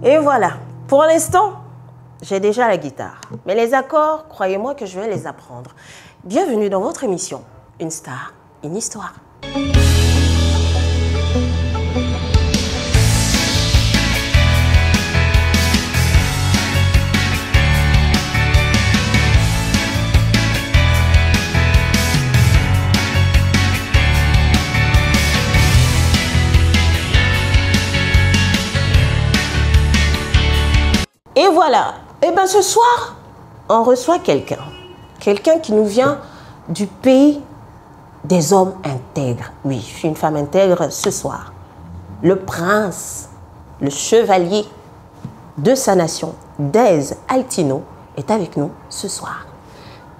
Et voilà, pour l'instant, j'ai déjà la guitare. Mais les accords, croyez-moi que je vais les apprendre. Bienvenue dans votre émission, Une star, une histoire. Et voilà, et bien ce soir, on reçoit quelqu'un qui nous vient du pays des hommes intègres. Oui, je suis une femme intègre ce soir. Le prince, le chevalier de sa nation, Dez Altino, est avec nous ce soir.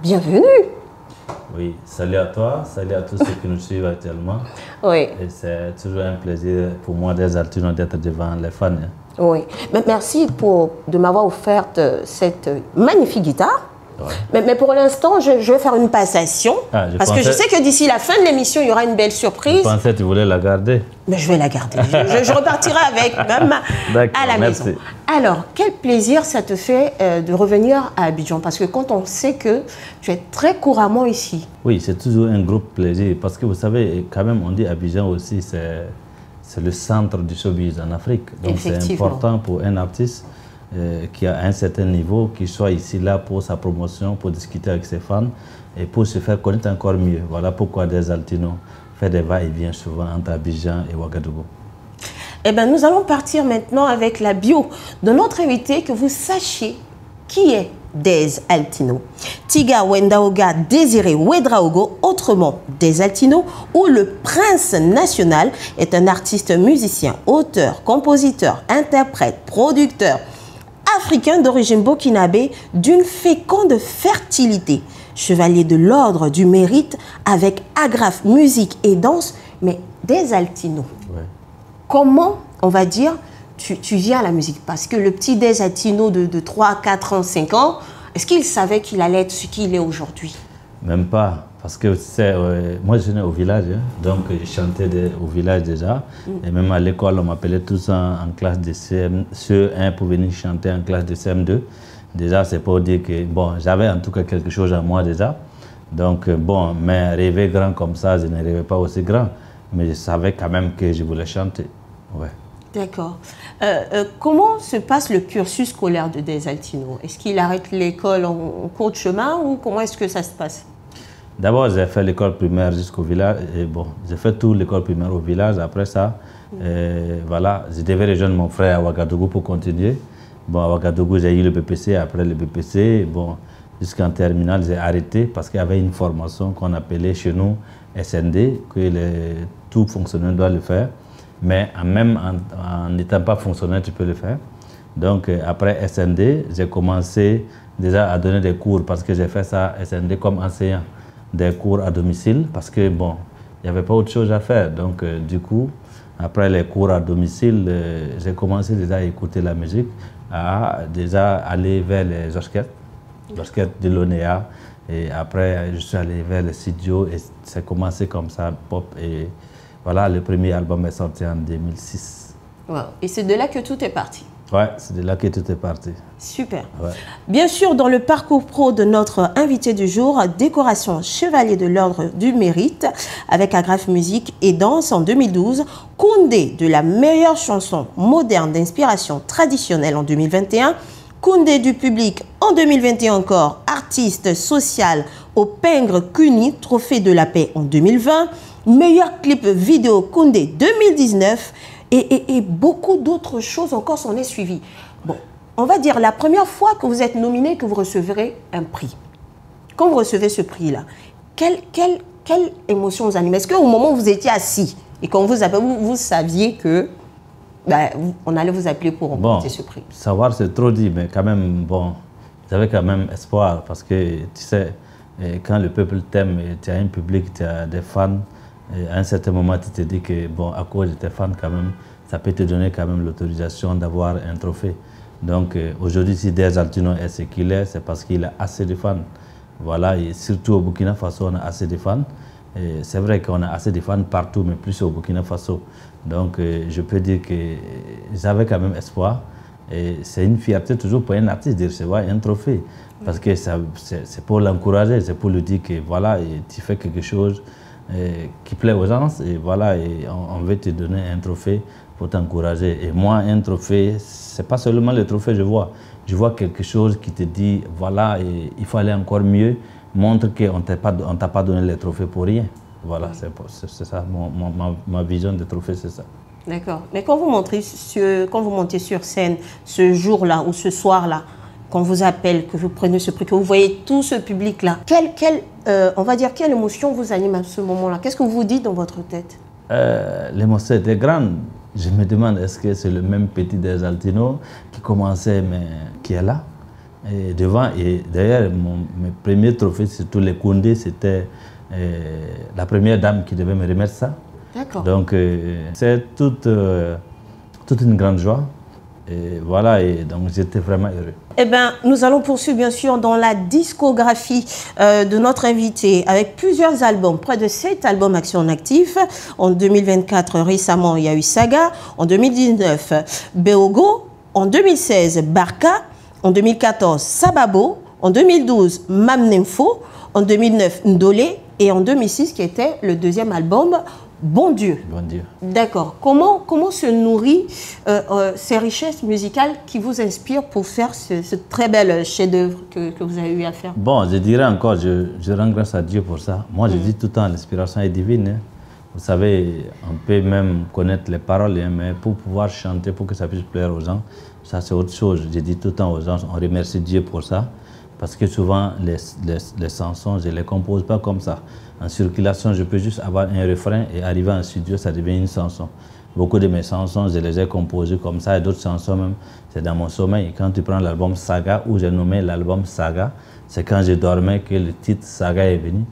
Bienvenue. Oui, salut à toi, salut à tous ceux qui nous suivent actuellement. Oui. Et c'est toujours un plaisir pour moi, Dez Altino, d'être devant les fans. Oui, mais merci de m'avoir offert cette magnifique guitare. Ouais. Mais pour l'instant, je vais faire une passation. Parce que je sais que d'ici la fin de l'émission, il y aura une belle surprise. Je pensais que tu voulais la garder. Mais je vais la garder. je repartirai avec même à la maison. Alors, quel plaisir ça te fait de revenir à Abidjan? Parce que quand on sait que tu es très couramment ici. Oui, c'est toujours un gros plaisir. Parce que vous savez, quand même, on dit Abidjan aussi, c'est le centre du showbiz en Afrique. Donc c'est important pour un artiste qui a un certain niveau, qui soit ici là pour sa promotion, pour discuter avec ses fans et pour se faire connaître encore mieux. Voilà pourquoi Dez Altino fait des va-et-vient souvent entre Abidjan et Ouagadougou. Eh bien, nous allons partir maintenant avec la bio de notre invité, que vous sachiez qui est Dez Altino. Tiga Wendaoga Désiré Ouedraogo, autrement Dez Altino, ou le prince national, est un artiste musicien, auteur, compositeur, interprète, producteur, africain d'origine burkinabé d'une féconde fertilité. Chevalier de l'ordre du mérite avec agrafe, musique et danse. Mais Dez Altino, comment, on va dire, tu viens à la musique? Parce que le petit Dez Altino de 3, 4 ans, 5 ans, est-ce qu'il savait qu'il allait être ce qu'il est aujourd'hui? Même pas. Parce que moi, je suis né au village, hein, donc je chantais au village déjà. Et même à l'école, on m'appelait tous en classe de CE1 pour venir chanter en classe de CM2. Déjà, c'est pour dire que bon, j'avais en tout cas quelque chose en moi déjà. Donc, bon, mais rêver grand comme ça, je ne rêvais pas aussi grand. Mais je savais quand même que je voulais chanter. Ouais. D'accord. Comment se passe le cursus scolaire de Dez Altino? Est-ce qu'il arrête l'école en cours de chemin ou comment est-ce que ça se passe? D'abord, j'ai fait l'école primaire jusqu'au village. Et bon, j'ai fait toute l'école primaire au village. Après ça, voilà, je devais rejoindre mon frère à Ouagadougou pour continuer. Bon, à Ouagadougou, j'ai eu le BPC. Après le BPC, bon, jusqu'en terminale, j'ai arrêté parce qu'il y avait une formation qu'on appelait chez nous SND, que tout fonctionnaire doit le faire. Mais même en n'étant pas fonctionnaire, tu peux le faire. Donc, après SND, j'ai commencé déjà à donner des cours parce que j'ai fait ça SND comme enseignant. Des cours à domicile parce que bon, il n'y avait pas autre chose à faire. Donc du coup, après les cours à domicile, j'ai commencé déjà à écouter la musique, à déjà aller vers les orchestres de l'ONEA. Et après, je suis allé vers les studios et c'est commencé comme ça, pop. Et voilà, le premier album est sorti en 2006. Wow. Et c'est de là que tout est parti? Ouais, c'est de là que tout est parti. Super. Ouais. Bien sûr, dans le parcours pro de notre invité du jour, décoration Chevalier de l'Ordre du Mérite avec agrafe musique et danse en 2012, Koundé de la meilleure chanson moderne d'inspiration traditionnelle en 2021, Koundé du public en 2021 encore, artiste social au Pingre Kuni, trophée de la paix en 2020, meilleur clip vidéo Koundé 2019, et beaucoup d'autres choses encore s'en est suivi. Bon, on va dire la première fois que vous êtes nominé, que vous recevrez un prix. Quand vous recevez ce prix-là, quelle émotion vous anime? Est-ce qu'au moment où vous étiez assis et quand vous appelez, vous saviez que on allait vous appeler pour remporter ce prix? Savoir, c'est trop dit, mais quand même, bon, j'avais quand même espoir parce que, tu sais, quand le peuple t'aime, tu as un public, tu as des fans, et à un certain moment, tu te dis que, bon, à cause de tes fans, quand même, ça peut te donner quand même l'autorisation d'avoir un trophée. Donc, aujourd'hui, si Dez Altino est ce qu'il est, c'est parce qu'il a assez de fans. Voilà, et surtout au Burkina Faso, on a assez de fans. C'est vrai qu'on a assez de fans partout, mais plus au Burkina Faso. Donc, je peux dire que j'avais quand même espoir. Et c'est une fierté toujours pour un artiste de recevoir un trophée. Parce que c'est pour l'encourager, c'est pour lui dire que voilà, et tu fais quelque chose qui plaît aux gens, et voilà, et on veut te donner un trophée pour t'encourager. Et moi, un trophée, c'est pas seulement le trophée, je vois quelque chose qui te dit, voilà, et il faut aller encore mieux, montre qu'on ne t'a pas donné les trophées pour rien. Voilà, c'est ça, ma vision des trophées, c'est ça. D'accord. Mais quand vous montez sur scène ce jour-là ou ce soir-là, qu'on vous appelle, que vous prenez ce prix, que vous voyez tout ce public-là, on va dire, quelle émotion vous anime à ce moment-là? Qu'est-ce que vous dites dans votre tête? L'émotion était grande. Je me demande, est-ce que c'est le même petit des Altinos qui commençait, mais qui est là et devant. Et d'ailleurs, mes premiers trophées, surtout les Koundé, c'était la première dame qui devait me remettre ça. D'accord. Donc, c'est toute une grande joie. Et voilà, et donc j'étais vraiment heureux. Eh bien, nous allons poursuivre bien sûr dans la discographie de notre invité avec plusieurs albums, près de 7 albums Action Actif. En 2024, récemment, il y a eu Saga. En 2019, Beogo. En 2016, Barka. En 2014, Sababo. En 2012, Mamnemfo. En 2009, Ndolé. Et en 2006, qui était le deuxième album, Bon Dieu. Bon Dieu. D'accord. Comment se nourrit ces richesses musicales qui vous inspirent pour faire ce très bel chef-d'œuvre que vous avez eu à faire? Bon, je dirais encore, je rends grâce à Dieu pour ça. Moi, je dis tout le temps, l'inspiration est divine. Hein. Vous savez, on peut même connaître les paroles, hein, mais pour pouvoir chanter, pour que ça puisse plaire aux gens, ça c'est autre chose. Je dis tout le temps aux gens, on remercie Dieu pour ça. Parce que souvent, les chansons, je ne les compose pas comme ça. En circulation, je peux juste avoir un refrain et arriver en studio, ça devient une chanson. Beaucoup de mes chansons, je les ai composées comme ça et d'autres chansons même, c'est dans mon sommeil. Quand tu prends l'album Saga, où j'ai nommé l'album Saga, c'est quand je dormais que le titre Saga est venu.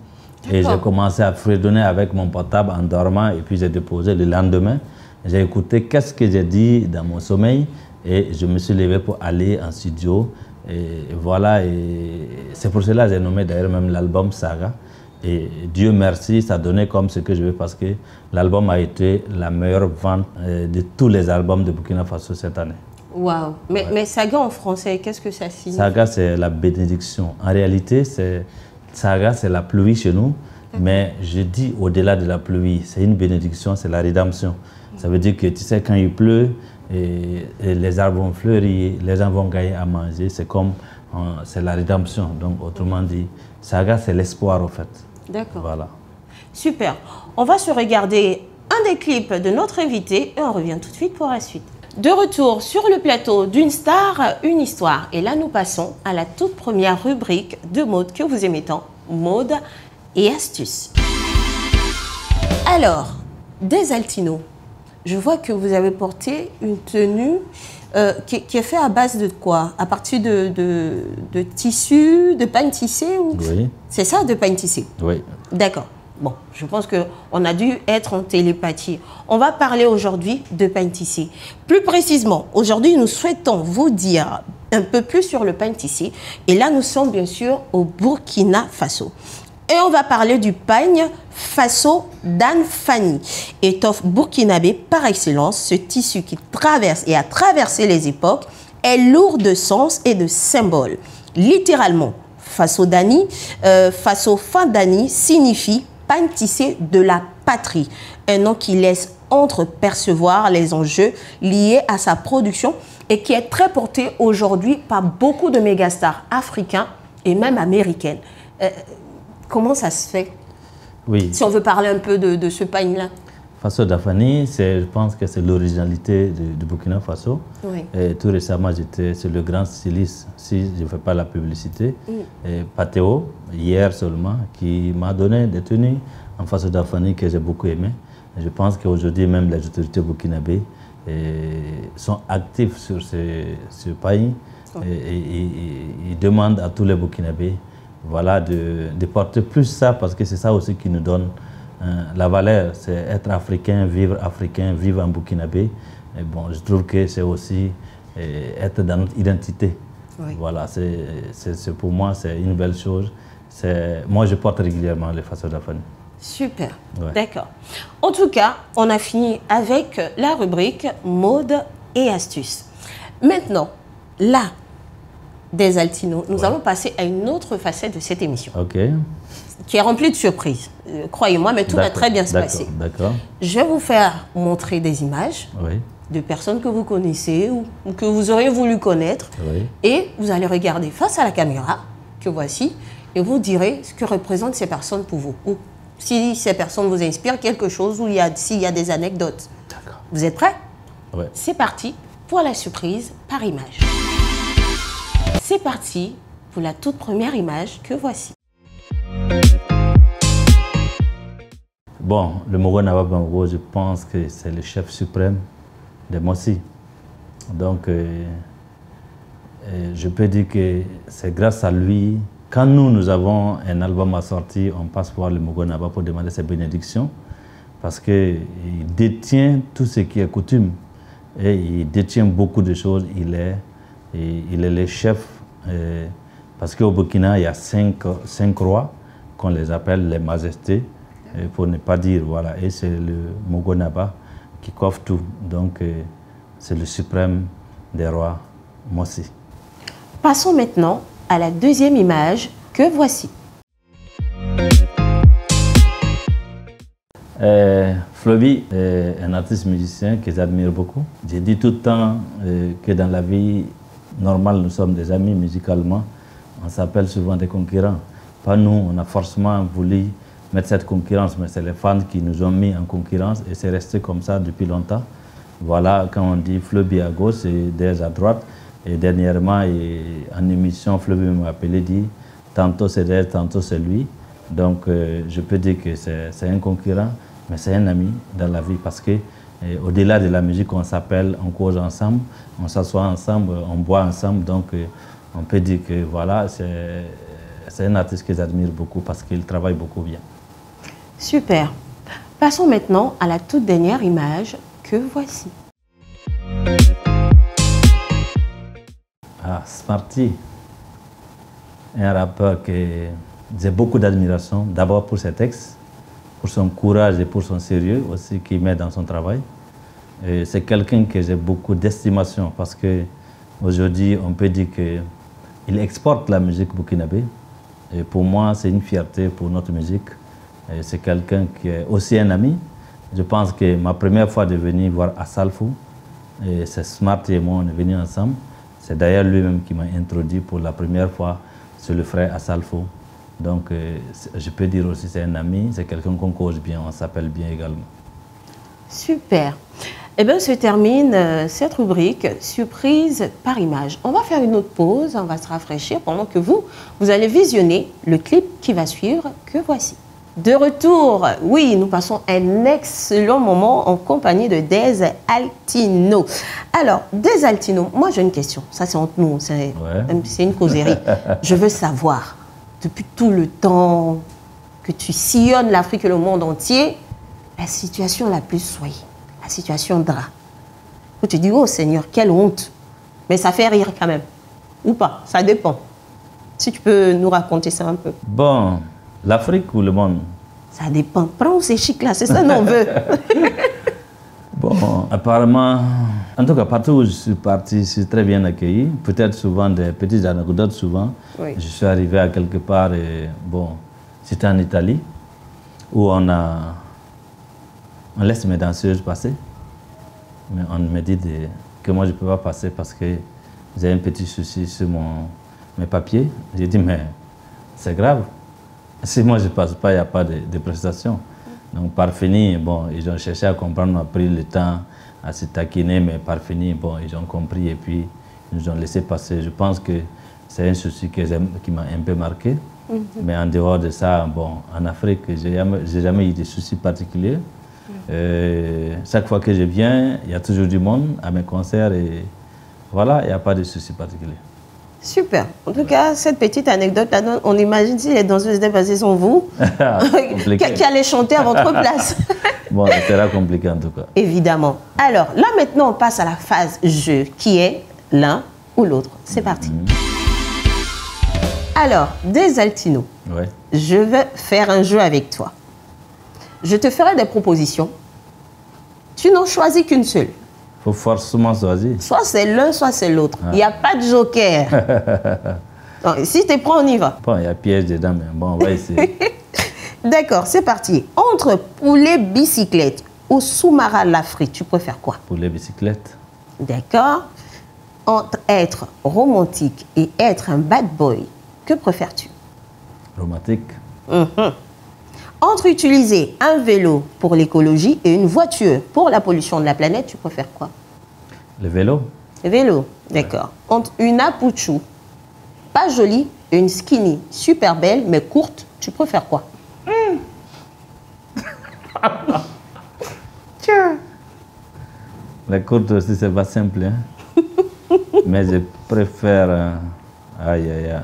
Et j'ai commencé à fredonner avec mon portable en dormant et puis j'ai déposé le lendemain. J'ai écouté qu'est-ce que j'ai dit dans mon sommeil et je me suis levé pour aller en studio. Et voilà, et c'est pour cela que j'ai nommé d'ailleurs même l'album Saga. Et Dieu merci, ça donnait comme ce que je veux parce que l'album a été la meilleure vente de tous les albums de Burkina Faso cette année. Waouh! Mais Saga en français, qu'est-ce que ça signifie? Saga, c'est la bénédiction. En réalité, Saga, c'est la pluie chez nous. Mais je dis au-delà de la pluie, c'est une bénédiction, c'est la rédemption. Ça veut dire que tu sais, quand il pleut, et les arbres vont fleurir, les gens vont gagner à manger, c'est comme, c'est la rédemption. Donc, autrement dit, Saga, c'est l'espoir, en fait. D'accord. Voilà. Super. On va se regarder un des clips de notre invité et on revient tout de suite pour la suite. De retour sur le plateau d'Une Star, une histoire. Et là, nous passons à la toute première rubrique de mode que vous aimez tant, mode et astuces. Alors, des Altinos. Je vois que vous avez porté une tenue qui est faite à base de quoi? À partir de tissu, de pagne tissée ou... Oui. C'est ça, de pagne tissée? Oui. D'accord. Bon, je pense qu'on a dû être en télépathie. On va parler aujourd'hui de pagne tissé. Plus précisément, aujourd'hui, nous souhaitons vous dire un peu plus sur le pagne tissé. Et là, nous sommes bien sûr au Burkina Faso. Et on va parler du pagne Faso d'Anne Fanny, étoffe burkinabé par excellence. Ce tissu qui traverse et a traversé les époques est lourd de sens et de symboles. Littéralement, Faso Dani, Faso Fandani signifie pagne tissé de la patrie, un nom qui laisse entrepercevoir les enjeux liés à sa production et qui est très porté aujourd'hui par beaucoup de mégastars africains et même américaines. Comment ça se fait? Oui. Si on veut parler un peu de ce pagne-là. Faso d'Afani, je pense que c'est l'originalité du Burkina Faso. Oui. Et tout récemment, c'est le grand styliste, si je ne fais pas la publicité, Pateo, hier seulement, qui m'a donné des tenues en Faso d'Afani que j'ai beaucoup aimé. Et je pense qu'aujourd'hui, même les autorités burkinabées sont actives sur ce pays et ils demandent à tous les Burkinabés voilà, de porter plus ça, parce que c'est ça aussi qui nous donne la valeur, c'est être africain, vivre en burkinabé. Et bon, je trouve que c'est aussi être dans notre identité. Oui. Voilà, pour moi, c'est une belle chose. Moi, je porte régulièrement les Faso d'Afani. Super, ouais. D'accord. En tout cas, on a fini avec la rubrique mode et astuces. Maintenant, là, des Altinos, nous allons passer à une autre facette de cette émission. Ok. Qui est remplie de surprises. Croyez-moi, mais tout va très bien se passer. D'accord. Je vais vous faire montrer des images de personnes que vous connaissez ou que vous auriez voulu connaître. Oui. Et vous allez regarder face à la caméra, que voici, et vous direz ce que représentent ces personnes pour vous. Ou si ces personnes vous inspirent quelque chose ou s'il y a des anecdotes. D'accord. Vous êtes prêts? Oui. C'est parti pour la surprise par image. C'est parti pour la toute première image que voici. Bon, le Mogo Naba Bango, je pense que c'est le chef suprême de Mossi. Donc, je peux dire que c'est grâce à lui. Quand nous avons un album à sortir, on passe voir le Mogo Naba pour demander ses bénédictions. Parce qu'il détient tout ce qui est coutume. Et il détient beaucoup de choses. Il est le chef. Parce qu'au Burkina, il y a cinq rois qu'on les appelle les majestés. Pour ne pas dire, voilà. Et c'est le Mogo Naba qui coiffe tout. Donc, c'est le suprême des rois, Mossi. Passons maintenant à la deuxième image que voici. Floby est un artiste musicien que j'admire beaucoup. J'ai dit tout le temps que dans la vie normale, nous sommes des amis musicalement. On s'appelle souvent des concurrents. Pas nous, on a forcément voulu mettre cette concurrence, mais c'est les fans qui nous ont mis en concurrence et c'est resté comme ça depuis longtemps. Voilà, quand on dit Floby à gauche, c'est Dez à droite. Et dernièrement, en émission, Floby m'a appelé, dit tantôt c'est Dez, tantôt c'est lui. Donc, je peux dire que c'est un concurrent, mais c'est un ami dans la vie parce que au-delà de la musique, on s'appelle, on cause ensemble, on s'assoit ensemble, on boit ensemble. Donc, on peut dire que voilà, c'est un artiste que j'admire beaucoup parce qu'il travaille beaucoup bien. Super. Passons maintenant à la toute dernière image que voici. Ah, Smarty, un rappeur que j'ai beaucoup d'admiration, d'abord pour ses textes, pour son courage et pour son sérieux aussi qu'il met dans son travail. C'est quelqu'un que j'ai beaucoup d'estimation parce qu'aujourd'hui, on peut dire qu'il exporte la musique burkinabé. Et pour moi, c'est une fierté pour notre musique. C'est quelqu'un qui est aussi un ami. Je pense que ma première fois de venir voir Assalfou, c'est Smarty et moi, on est venus ensemble. C'est d'ailleurs lui-même qui m'a introduit pour la première fois sur le frère Assalfou. Donc, je peux dire aussi c'est un ami, c'est quelqu'un qu'on cause bien, on s'appelle bien également. Super. Eh bien, se termine cette rubrique surprise par image. On va faire une autre pause, on va se rafraîchir pendant que vous allez visionner le clip qui va suivre que voici. De retour, oui, nous passons un excellent moment en compagnie de Dez Altino. Alors, Dez Altino, moi j'ai une question, ça c'est entre nous, c'est une causerie. Je veux savoir, depuis tout le temps que tu sillonnes l'Afrique et le monde entier, la situation la plus soyée, la situation DRA, où tu dis, oh Seigneur, quelle honte, mais ça fait rire quand même, ou pas, ça dépend. Si tu peux nous raconter ça un peu. Bon. L'Afrique ou le monde? Ça dépend. Prends ces chics là, c'est ça qu'on veut. Bon, apparemment, en tout cas, partout où je suis parti, je suis très bien accueilli. Peut-être souvent des petites anecdotes, souvent. Oui. Je suis arrivé à quelque part et bon, c'était en Italie, où on laisse mes danseuses passer. Mais on me dit que moi je ne peux pas passer parce que j'ai un petit souci sur mes papiers. J'ai dit, mais c'est grave. Si moi je ne passe pas, il n'y a pas de prestation. Donc par fini, bon, ils ont cherché à comprendre, on a pris le temps à se taquiner, mais par fini, bon, ils ont compris et puis ils nous ont laissé passer. Je pense que c'est un souci qui m'a un peu marqué. Mais en dehors de ça, bon, en Afrique, je n'ai jamais eu de soucis particuliers. Chaque fois que je viens, il y a toujours du monde à mes concerts et voilà, il n'y a pas de soucis particuliers. Super. En tout cas, cette petite anecdote, on imagine si les danseuses dépassées sont vous, qui allez chanter à votre place. Bon, ça sera compliqué en tout cas. Évidemment. Alors, là maintenant, on passe à la phase jeu, qui est l'un ou l'autre. C'est parti. Alors, Dez Altino, je vais faire un jeu avec toi. Je te ferai des propositions. Tu n'en choisis qu'une seule. faut forcément choisir. Soit c'est l'un, soit c'est l'autre. Il n'y a pas de joker. Donc, si tu es prêt, on y va. Bon, il y a piège dedans, mais bon, on va essayer. D'accord, c'est parti. Entre poulet bicyclette ou sous-marin à la frite, tu préfères quoi? Poulet bicyclette. D'accord. Entre être romantique et être un bad boy, que préfères-tu? Romantique. Entre utiliser un vélo pour l'écologie et une voiture pour la pollution de la planète, tu préfères quoi? Le vélo. Le vélo, d'accord. Entre une apouchou, pas jolie, et une skinny, super belle, mais courte, tu préfères quoi? Tiens. La courte aussi, c'est pas simple. Hein? Mais je préfère... aïe, aïe, aïe.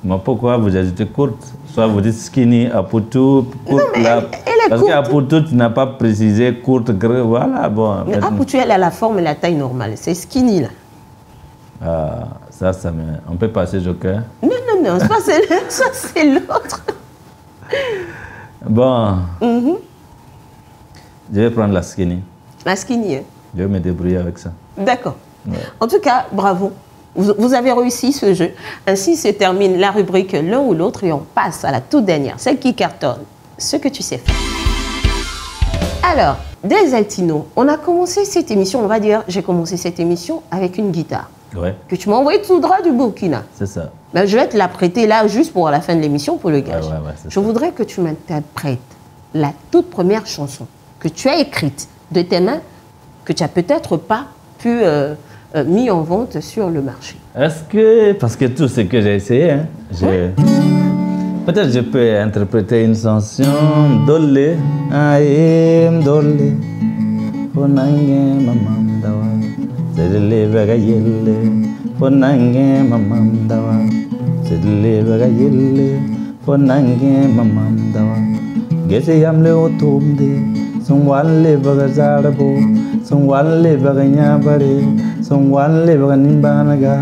Mais pourquoi vous ajoutez courte? Soit vous dites skinny, apoutou, courte là. Parce qu'apoutou, tu n'as pas précisé courte, voilà, bon. Mais apoutou, elle a la forme et la taille normale. C'est skinny, là. Ah, ça on peut passer joker. Non, non, non, ça c'est l'autre. Bon. Je vais prendre la skinny. La skinny, hein? Je vais me débrouiller avec ça. D'accord. Ouais. En tout cas, bravo. Vous avez réussi ce jeu. Ainsi se termine la rubrique l'un ou l'autre et on passe à la toute dernière, celle qui cartonne. Ce que tu sais faire. Alors, Des Altino, on a commencé cette émission, on va dire, j'ai commencé cette émission avec une guitare. Ouais. Que tu m'as envoyé tout droit du Burkina. C'est ça. Ben, je vais te la prêter là, juste pour la fin de l'émission, pour le gage. Ouais, je voudrais que tu m'interprètes la toute première chanson que tu as écrite de tes mains, que tu n'as peut-être pas pu mis en vente sur le marché. Est-ce que, parce que tout ce que j'ai essayé, hein, peut-être je peux interpréter une chanson Dolé, aïe, Dolé, Fonange mamam dawa, Zedele bagayelle, Fonange mamam dawa, Zedele bagayelle, Fonange mamam dawa, Gese yamle otumde, Songwale bagazarabo, Songwale baganyabare, Songwale baganimbanaga,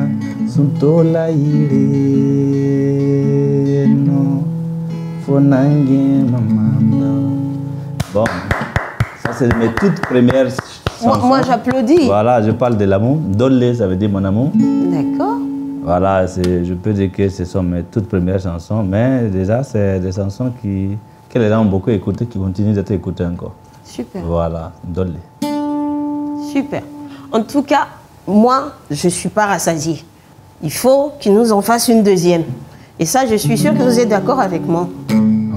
Suntola ire no, Fonange mamam dawa. Bon, ça c'est mes toutes premières chansons. Moi j'applaudis. Voilà, je parle de l'amour. Dolé, ça veut dire mon amour. D'accord. Voilà, je peux dire que ce sont mes toutes premières chansons, mais déjà c'est des chansons que les gens ont beaucoup écoutées, qui continuent d'être écoutées encore. Super. Voilà, Dolé. Super. En tout cas, moi, je ne suis pas rassasiée. Il faut qu'ils nous en fassent une deuxième. Et ça, je suis sûre que vous êtes d'accord avec moi.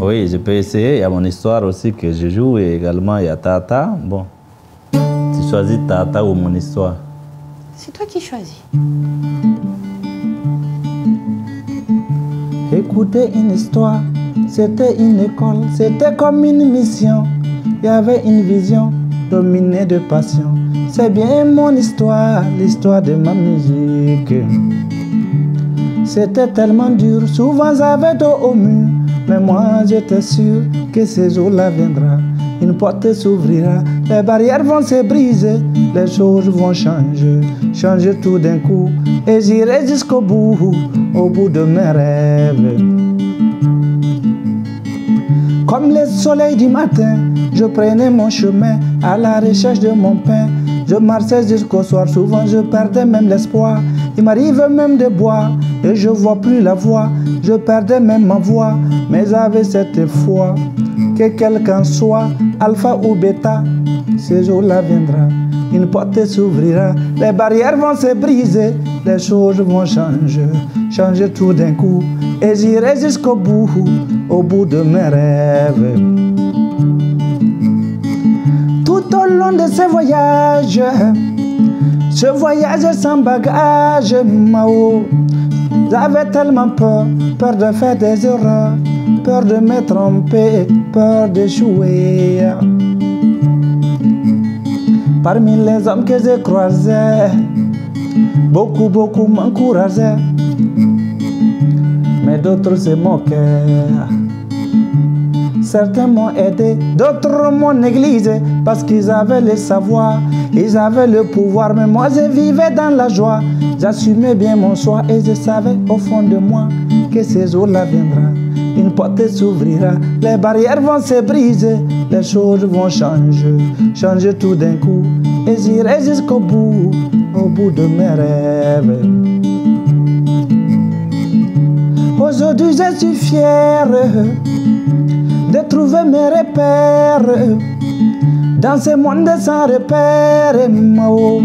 Oui, je peux essayer. Il y a mon histoire aussi que je joue et également il y a Tata. Bon, tu choisis Tata ou mon histoire? C'est toi qui choisis. Écouter une histoire, c'était une école, c'était comme une mission. Il y avait une vision dominée de passion. C'est bien mon histoire, l'histoire de ma musique. C'était tellement dur, souvent j'avais dos au mur. Mais moi j'étais sûr que ce jour-là viendra. Une porte s'ouvrira, les barrières vont se briser, les choses vont changer, changer tout d'un coup. Et j'irai jusqu'au bout, au bout de mes rêves. Comme le soleil du matin, je prenais mon chemin à la recherche de mon pain. Je marchais jusqu'au soir, souvent je perdais même l'espoir. Il m'arrive même de boire et je vois plus la voix. Je perdais même ma voix, mais j'avais cette foi que quelqu'un soit alpha ou bêta, ce jour-là viendra. Une porte s'ouvrira, les barrières vont se briser, les choses vont changer, changer tout d'un coup. Et j'irai jusqu'au bout, au bout de mes rêves. Tout au long de ce voyage sans bagage, Mao, j'avais tellement peur, peur de faire des erreurs, peur de me tromper, peur d'échouer. Parmi les hommes que j'ai croisés, beaucoup m'encourageaient, mais d'autres se moquaient. Certains m'ont aidé, d'autres m'ont négligé, parce qu'ils avaient le savoir, ils avaient le pouvoir, mais moi je vivais dans la joie. J'assumais bien mon choix et je savais au fond de moi que ce jour-là viendra. Une porte s'ouvrira, les barrières vont se briser, les choses vont changer, changer tout d'un coup. et j'irai jusqu'au bout, au bout de mes rêves. Aujourd'hui je suis fier de trouver mes repères dans ce monde sans repères. Oh,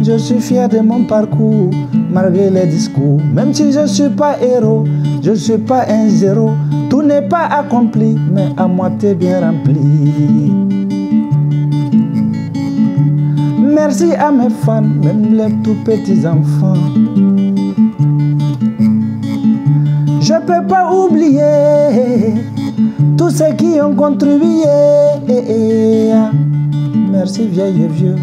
je suis fier de mon parcours malgré les discours. Même si je ne suis pas héros, je ne suis pas un zéro. Tout n'est pas accompli, mais à moitié bien rempli. Merci à mes fans, même les tout petits enfants. Je ne peux pas oublier tous ceux qui ont contribué. Merci vieil et vieux,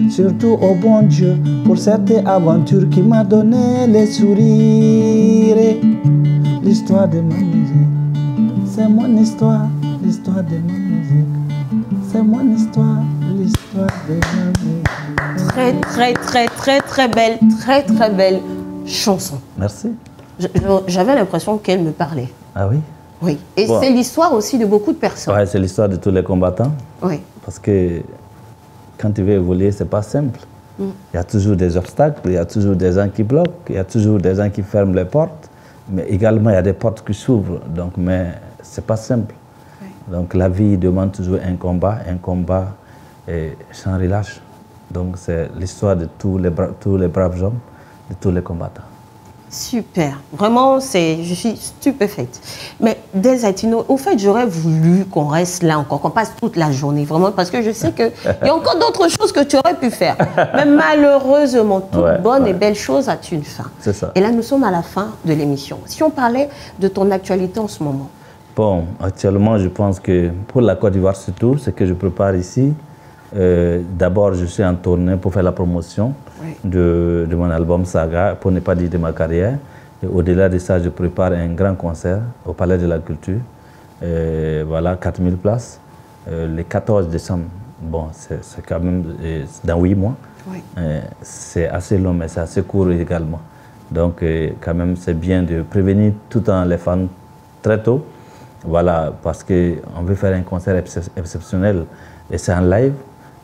surtout au bon Dieu, pour cette aventure qui m'a donné les sourires. L'histoire de ma musique, c'est mon histoire, l'histoire de ma musique. C'est mon histoire, l'histoire de ma musique. Très belle chanson. Merci. J'avais l'impression qu'elle me parlait. Ah oui? Oui. Et bon, c'est l'histoire aussi de beaucoup de personnes. Oui, c'est l'histoire de tous les combattants. Oui. Parce que quand tu veux évoluer, ce n'est pas simple. Il y a toujours des obstacles, il y a toujours des gens qui bloquent, il y a toujours des gens qui ferment les portes. Mais également, il y a des portes qui s'ouvrent. Mais ce n'est pas simple. Oui. Donc la vie demande toujours un combat et sans relâche. Donc c'est l'histoire de tous les braves hommes, de tous les combattants. Super. Vraiment, je suis stupéfaite. Mais Desatino, au fait, j'aurais voulu qu'on reste là encore, qu'on passe toute la journée, vraiment, parce que je sais qu'il y a encore d'autres choses que tu aurais pu faire. Mais malheureusement, toute bonne et belle chose a une fin. C'est ça. Et là, nous sommes à la fin de l'émission. Si on parlait de ton actualité en ce moment. Bon, actuellement, je pense que pour la Côte d'Ivoire surtout, ce que je prépare ici, d'abord, je suis en tournée pour faire la promotion de mon album Saga, pour ne pas dire de ma carrière. Et au-delà de ça, je prépare un grand concert au Palais de la Culture. Voilà, 4000 places. Le 14 décembre, bon, c'est quand même dans 8 mois. Oui. C'est assez long, mais c'est assez court également. Donc, quand même, c'est bien de prévenir tout en les fans très tôt. Voilà, parce qu'on veut faire un concert exceptionnel et c'est en live.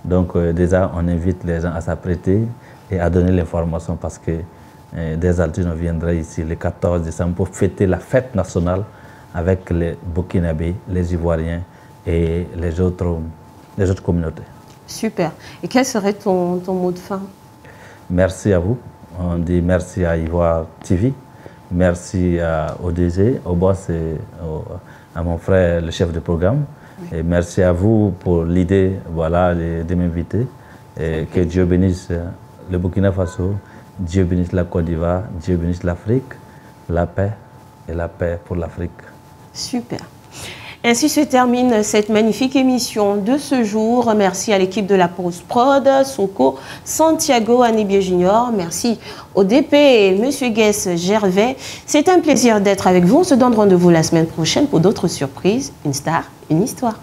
Donc déjà, on invite les gens à s'apprêter et à donner l'information parce que Desatino viendra ici le 14 décembre pour fêter la fête nationale avec les Burkinabés, les Ivoiriens et les autres communautés. Super. Et quel serait ton mot de fin? Merci à vous. On dit merci à Ivoire TV. Merci au DG, au boss et à mon frère, le chef de programme. Et merci à vous pour l'idée de m'inviter. Et que Dieu bénisse le Burkina Faso, Dieu bénisse la Côte d'Ivoire, Dieu bénisse l'Afrique, la paix et la paix pour l'Afrique. Super. Ainsi se termine cette magnifique émission de ce jour. Merci à l'équipe de la Post-Prod, Soko, Santiago, Anibie Junior. Merci au DP et M. Guess Gervais. C'est un plaisir d'être avec vous. On se donne rendez-vous la semaine prochaine pour d'autres surprises. Une star, une histoire.